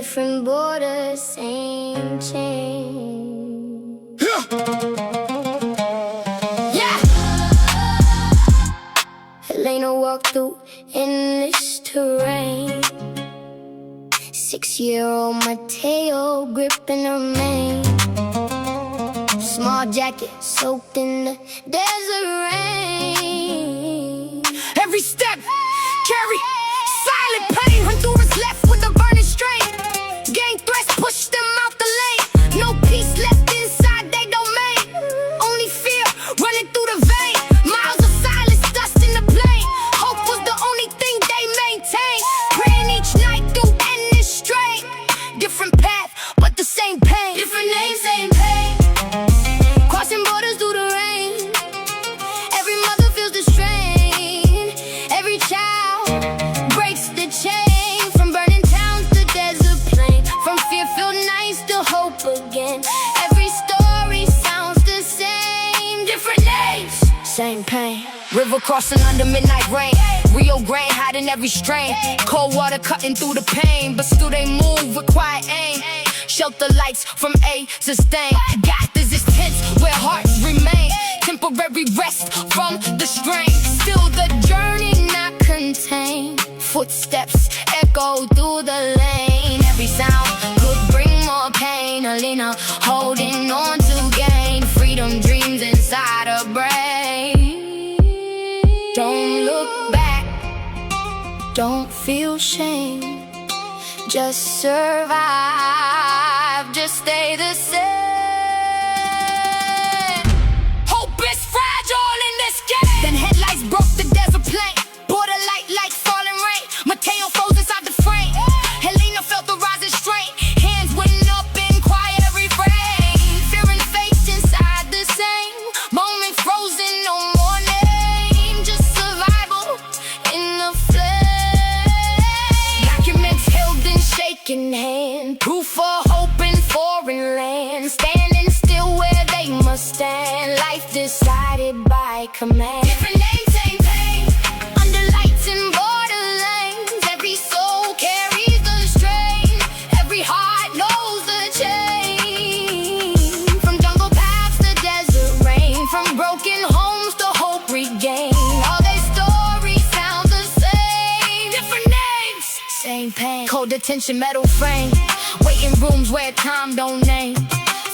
different borders, same chain. Yeah! Helena walked through endless terrain. 6-year-old Mateo gripping her mane. Small jacket soaked in the desert rain. Every step, carry silent pain. Honduras left with a burning strain. Gang threats pushed them out the lane. No peace left inside their domain. Only fear running through the vein. Miles of silence, dust in the plain. Hope was the only thing they maintained. Praying each night through endless strain. Different path, but the same pain. Different names, same pain. Crossing borders through the rain. Every mother feels the strain. Every child breaks the chain. From burning towns to desert plain. From fear-filled nights to hope again. Every story sounds the same. Different names, Same pain. River crossing under midnight rain. Rio Grande hiding every strain. Cold water cutting through the pain. But still they move with quiet aim. Shelter lights from A sustain. God, this is tense where hearts remain. Temporary rest from the strain. Still the journey not contained. Footsteps echo through the lane. Every sound could bring more pain. Alina holding on to gain. Freedom dreams inside her brain. Don't look back, don't feel shame. Just survive, just stay the same. Hope is fragile in this game. Then headlights broke the desert plain. Border light like falling rain. Mateo froze inside the frame. Helena felt the rising strain. Hands went up in quiet refrain. Fear and faith inside the same. Moment frozen, no more name. Just survival in the flame. Documents held in shaking hand. Proof for hope in foreign land. Standing still where they must stand. Life decided by command. Different names, same pain. Under lights in borderlands. Every soul carries the strain. Every heart knows the chain. From jungle paths to desert rain. From broken homes to hope regained. All their stories sound the same. Different names, same pain. Cold detention, metal frame. Waiting rooms where time don't name.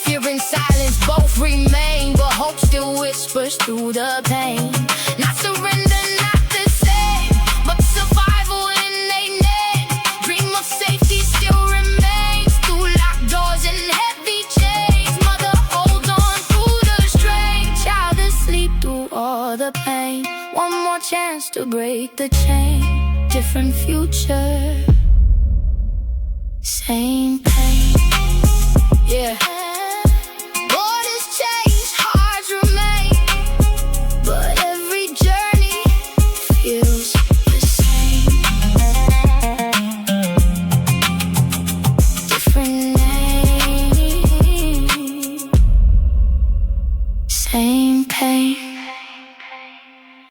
Fear and silence both remain. But hope still whispers through the pain. Not surrender, not the same. But survival in they name. Dream of safety still remains. Through locked doors and heavy chains. Mother holds on through the strain. Child asleep through all the pain. One more chance to break the chain. Different future, same pain. Yeah.